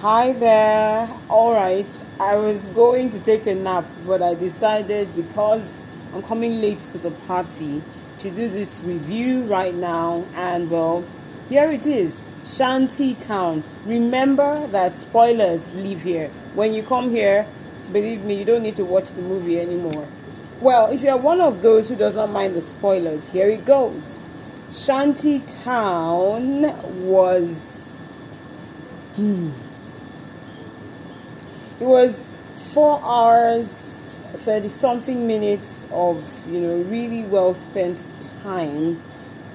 Hi there. All right. I was going to take a nap, but I decided because I'm coming late to the party to do this review right now. And well, here it is, Shanty Town. Remember that spoilers live here. When you come here, believe me, you don't need to watch the movie anymore. Well, if you're one of those who does not mind the spoilers, here it goes. Shanty Town was it was 4 hours 30 something minutes of really well spent time.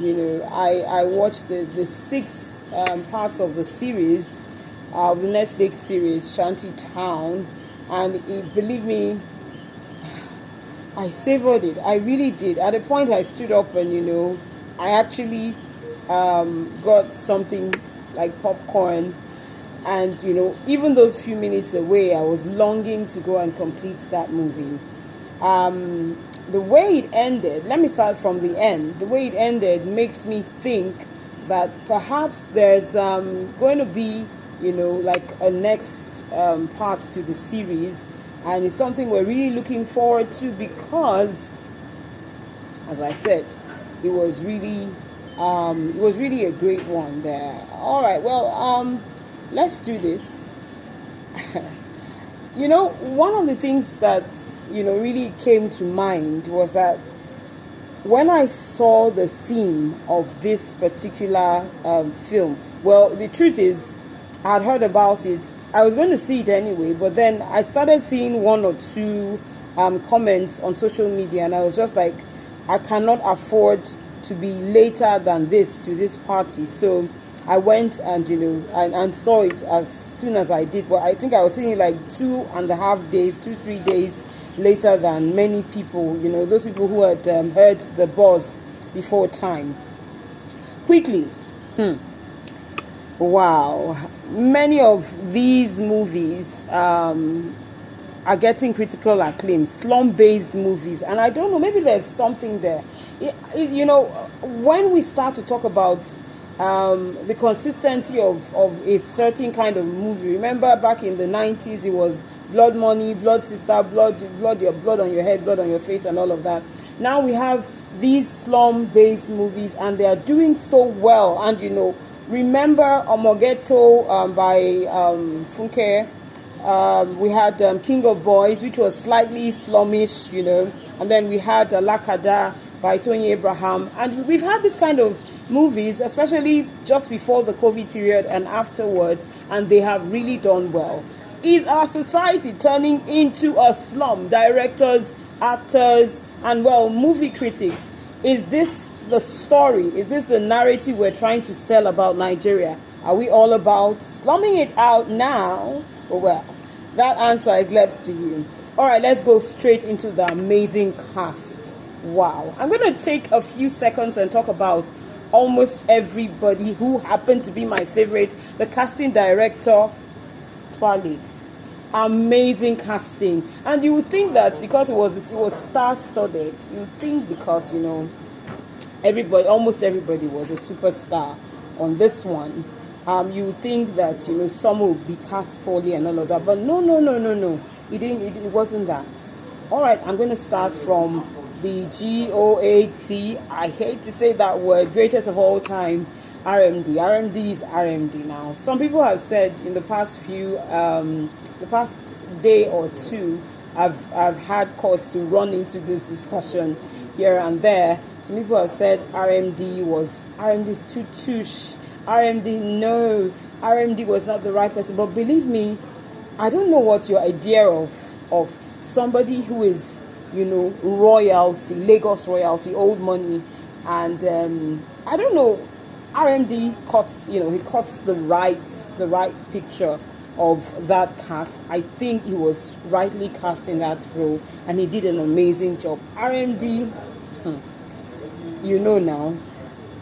I watched the six parts of the series, of the Netflix series Shanty Town, and believe me, I savored it. I really did. At a point I stood up and I actually got something like popcorn, and even those few minutes away, I was longing to go and complete that movie. The way it ended, let me start from the end. The way it ended makes me think that perhaps there's going to be like a next part to the series, and it's something we're really looking forward to because, as I said, it was really a great one there. All right, well, let's do this. One of the things that really came to mind was that when I saw the theme of this particular film, well, the truth is, I had heard about it. I was going to see it anyway, but then I started seeing one or two comments on social media, and I was just like, I cannot afford to be later than this to this party. So I went and and saw it as soon as I did. But I think I was seeing it like 2.5 days, 3 days later than many people. Those people who had heard the buzz before time. Quickly, wow, many of these movies are getting critical acclaim, slum-based movies, and I don't know, maybe there's something there. When we start to talk about the consistency of a certain kind of movie, remember back in the 90s, it was Blood Money, Blood Sister, blood on your head, blood on your face, and all of that. Now we have these slum-based movies, and they are doing so well. And remember Omogeto by Funke. We had King of Boys, which was slightly slumish, and then we had Lakada by Tony Abraham, and we've had this kind of movies, especially just before the COVID period and afterwards, and they have really done well. Is our society turning into a slum? Directors, actors, and movie critics, is this the story? Is this the narrative we're trying to sell about Nigeria? Are we all about slumming it out now? Well, that answer is left to you. All right, let's go straight into the amazing cast. Wow. I'm going to take a few seconds and talk about almost everybody who happened to be my favorite. The casting director, Twali. Amazing casting. And you would think that because it was star-studded, you would think because, almost everybody was a superstar on this one. You would think that some would be cast poorly and all of that, but no. It didn't. It wasn't that. All right, I'm going to start from the GOAT. I hate to say that word, greatest of all time, RMD. RMD is RMD now. Some people have said in the past the past day or two, I've had cause to run into this discussion here and there. Some people have said RMD is too touche. RMD, no, RMD was not the right person. But believe me, I don't know what your idea of somebody who is, royalty, Lagos royalty, old money, and I don't know. RMD cuts, he cuts the right picture of that cast. I think he was rightly cast in that role, and he did an amazing job. RMD, now.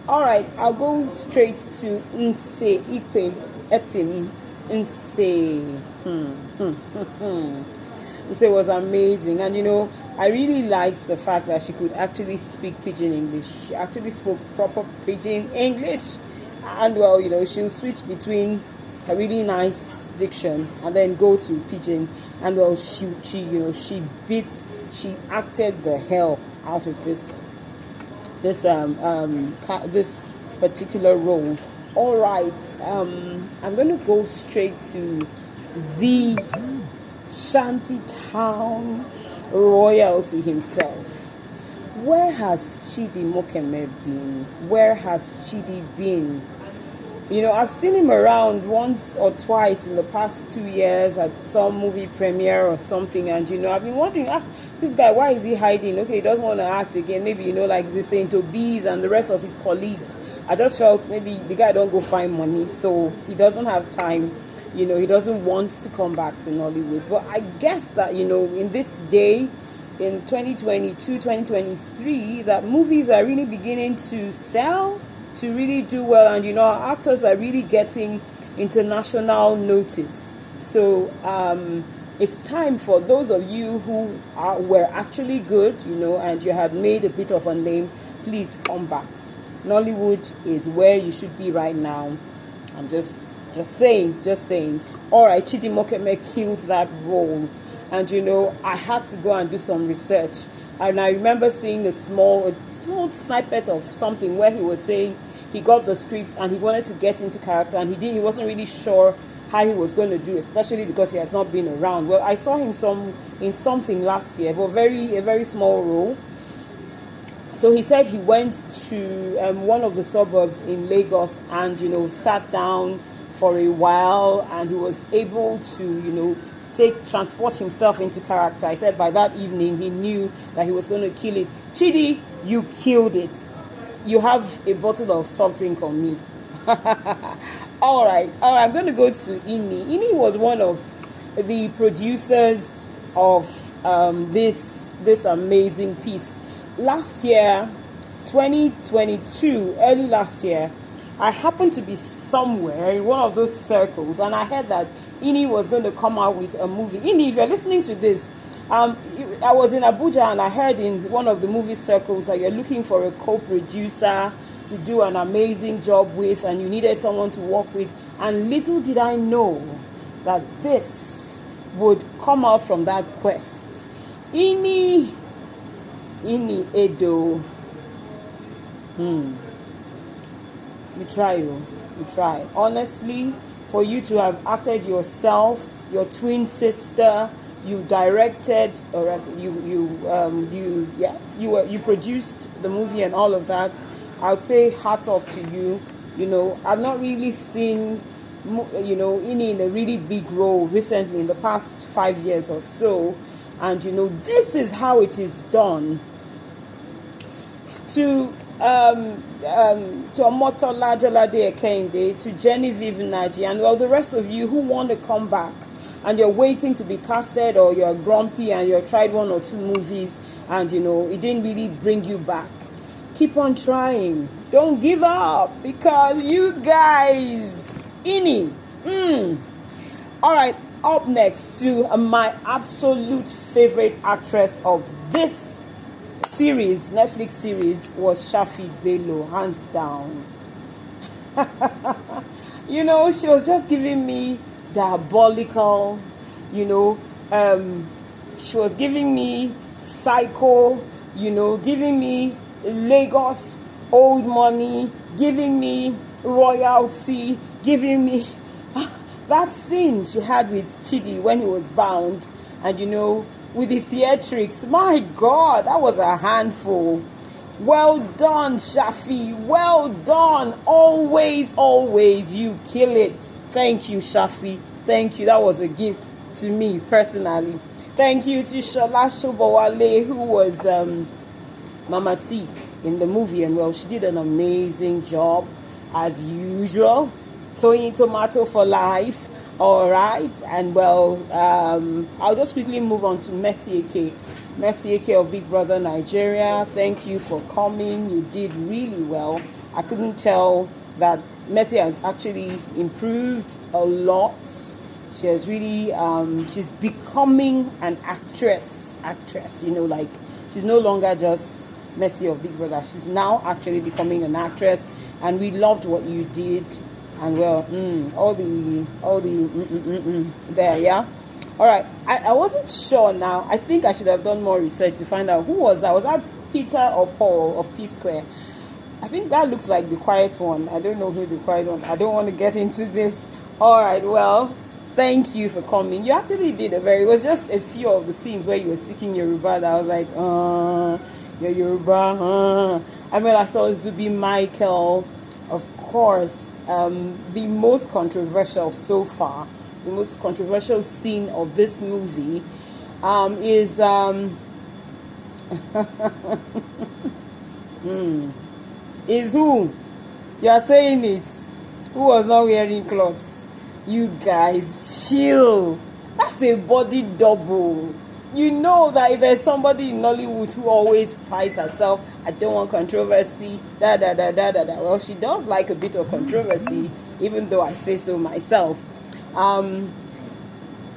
All right, I'll go straight to Nse Ipe Etim. Nse. Nse was amazing, and I really liked the fact that she could actually speak Pidgin English. She actually spoke proper Pidgin English, and she'll switch between a really nice diction, and then go to pidgin. And well, she acted the hell out of this particular role. All right, I'm going to go straight to the Shantytown royalty himself. Where has Chidi Mokeme been? Where has Chidi been? I've seen him around once or twice in the past 2 years at some movie premiere or something, and I've been wondering, this guy, why is he hiding? Okay, he doesn't want to act again. Maybe like the Saint Obis and the rest of his colleagues. I just felt maybe the guy don't go find money, so he doesn't have time. He doesn't want to come back to Nollywood. But I guess that in this day, in 2022, 2023, that movies are really beginning to sell, to really do well, and our actors are really getting international notice. So it's time for those of you who were actually good, and you had made a bit of a name, please come back. Nollywood is where you should be right now. I'm just saying. All right, Chidi Mokeme killed that role, and I had to go and do some research. And I remember seeing a small snippet of something where he was saying he got the script and he wanted to get into character, and he wasn't really sure how he was going to do, especially because he has not been around. Well, I saw him in something last year, but a very small role. So he said he went to one of the suburbs in Lagos and sat down for a while, and he was able to transport himself into character. I said by that evening he knew that he was going to kill it. Chidi, you killed it. You have a bottle of soft drink on me. All right. I'm going to go to Ini. Ini was one of the producers of this amazing piece. Last year, 2022, early last year, I happened to be somewhere in one of those circles, and I heard that Ini was going to come out with a movie. Ini, if you're listening to this, I was in Abuja, and I heard in one of the movie circles that you're looking for a co-producer to do an amazing job with, and you needed someone to work with. And little did I know that this would come out from that quest. Ini Edo. You try. Honestly, for you to have acted yourself, your twin sister, you directed, or you produced the movie and all of that, I would say hats off to you. I've not really seen Ini in a really big role recently in the past 5 years or so, and this is how it is done. To Omotola Jalade Ekende, to Genevieve Naji, and the rest of you who want to come back and you're waiting to be casted, or you're grumpy and you've tried 1 or 2 movies and it didn't really bring you back. Keep on trying. Don't give up, because you guys, Ini. All right, up next to my absolute favorite actress of this Netflix series was Shafi Bello, hands down. She was just giving me diabolical, she was giving me psycho, giving me Lagos old money, giving me royalty, giving me that scene she had with Chidi when he was bound, and with the theatrics, my God, that was a handful. Well done, Shafi. Well done. Always, you kill it. Thank you, Shafi. Thank you. That was a gift to me personally. Thank you to Shola Shobowale, who was Mama T in the movie, and she did an amazing job as usual. Toyin Tomato for life. All right, and I'll just quickly move on to Mercy Eke. Mercy Eke of Big Brother Nigeria, thank you for coming. You did really well. I couldn't tell that Mercy has actually improved a lot. She has really, she's becoming an actress, she's no longer just Mercy of Big Brother. She's now actually becoming an actress, and we loved what you did. And well, there, yeah. All right, I wasn't sure now. I think I should have done more research to find out who was that. Was that Peter or Paul of P Square? I think that looks like the quiet one. I don't know who the quiet one. I don't want to get into this. All right, well, thank you for coming. You actually did a very. It was just a few of the scenes where you were speaking Yoruba that I was like, you're Yoruba. I mean, I saw Zubi Michael, of course. The most controversial so far, the most controversial scene of this movie, is is who? You are saying it. Who was not wearing clothes? You guys, chill. That's a body double. You know that if there's somebody in Nollywood who always prides herself, I don't want controversy, da da da da da da. Well, she does like a bit of controversy, even though I say so myself.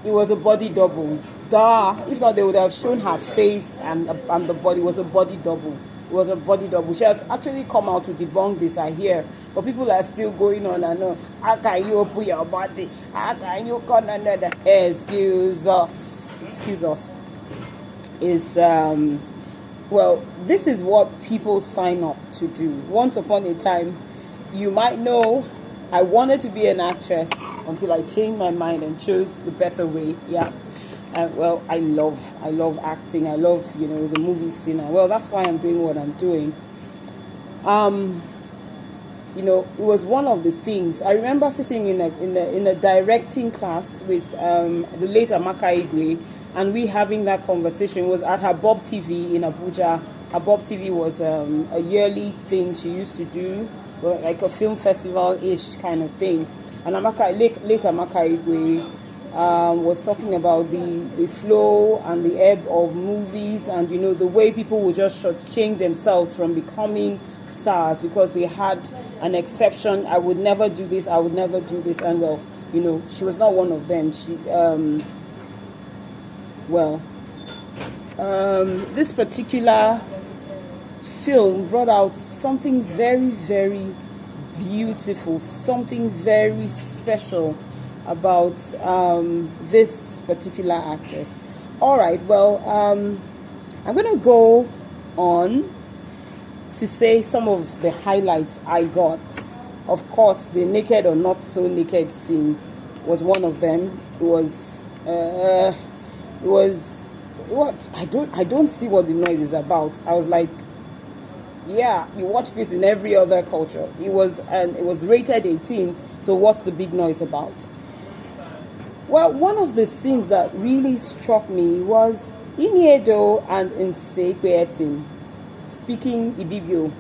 It was a body double. Duh. If not, they would have shown her face and the body. It was a body double. It was a body double. She has actually come out to debunk this, I hear. But people are still going on and on. How can you open your body? How can you come another? Excuse us. Excuse us. Is well, this is what people sign up to do. Once upon a time, you might know, I wanted to be an actress until I changed my mind and chose the better way. Yeah. Well, I love acting. I love, the movie scene. Well, that's why I'm doing what I'm doing. It was one of the things. I remember sitting in a directing class with the late Amaka Igwe, and we having that conversation. Was at her Bob TV in Abuja. Her Bob TV was a yearly thing she used to do, like a film festival-ish kind of thing. And late Amaka Igwe was talking about the flow and the ebb of movies, and the way people would just shortchange themselves from becoming stars because they had an exception. I would never do this. I would never do this. And well, she was not one of them. She this particular film brought out something very, very beautiful, something very special about this particular actress. All right, well, I'm going to go on to say some of the highlights I got. Of course, the naked or not so naked scene was one of them. It was what I don't see what the noise is about. I was like, yeah, you watch this in every other culture. It was rated 18. So what's the big noise about? Well, one of the scenes that really struck me was Iniedo and Nse Kweetim speaking Ibibio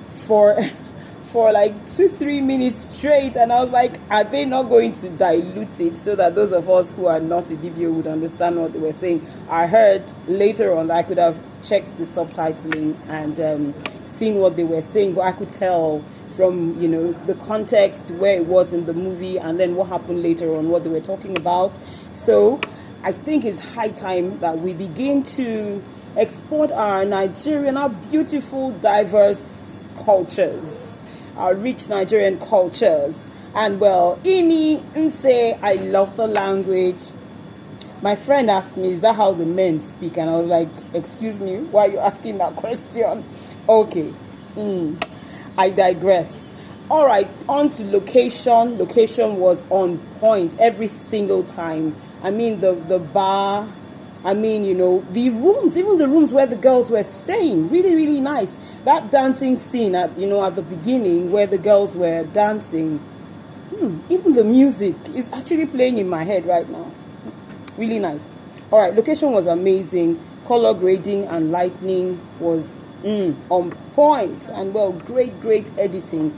for like 2-3 minutes straight, and I was like, are they not going to dilute it so that those of us who are not Ibibio would understand what they were saying? I heard later on that I could have checked the subtitling and seen what they were saying, but I could tell from the context where it was in the movie and then what happened later on, what they were talking about. So I think it's high time that we begin to export our Nigerian, our beautiful, diverse cultures, our rich Nigerian cultures. And well, Ini Nse, I love the language. My friend asked me, is that how the men speak? And I was like, excuse me, why are you asking that question? Okay. I digress. All right, on to location. Location was on point every single time. I mean, the bar, I mean, the rooms, even the rooms where the girls were staying, really, really nice. That dancing scene at the beginning where the girls were dancing, even the music is actually playing in my head right now. Really nice. All right, location was amazing. Color grading and lighting was on point, and well, great editing.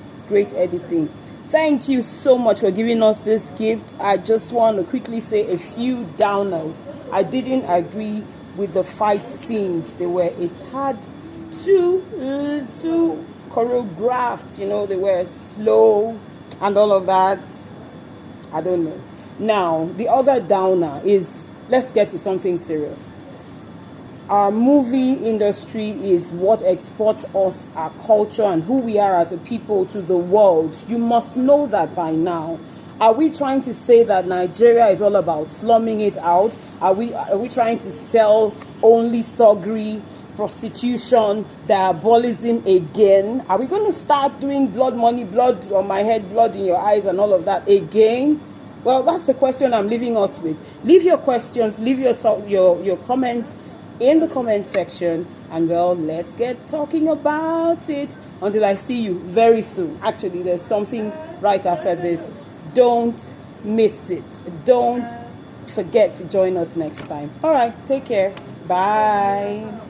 Thank you so much for giving us this gift. I just want to quickly say a few downers. I didn't agree with the fight scenes. They were a tad too choreographed, they were slow and all of that. I don't know. Now, the other downer is, let's get to something serious. Our movie industry is what exports us, our culture, and who we are as a people to the world. You must know that by now. Are we trying to say that Nigeria is all about slumming it out? Are we trying to sell only thuggery, prostitution, diabolism again? Are we going to start doing blood money, blood on my head, blood in your eyes, and all of that again? Well, that's the question I'm leaving us with. Leave your questions, leave your comments in the comment section, and well, let's get talking about it. Until I see you very soon. Actually, there's something right after this. Don't miss it. Don't forget to join us next time. All right, take care. Bye.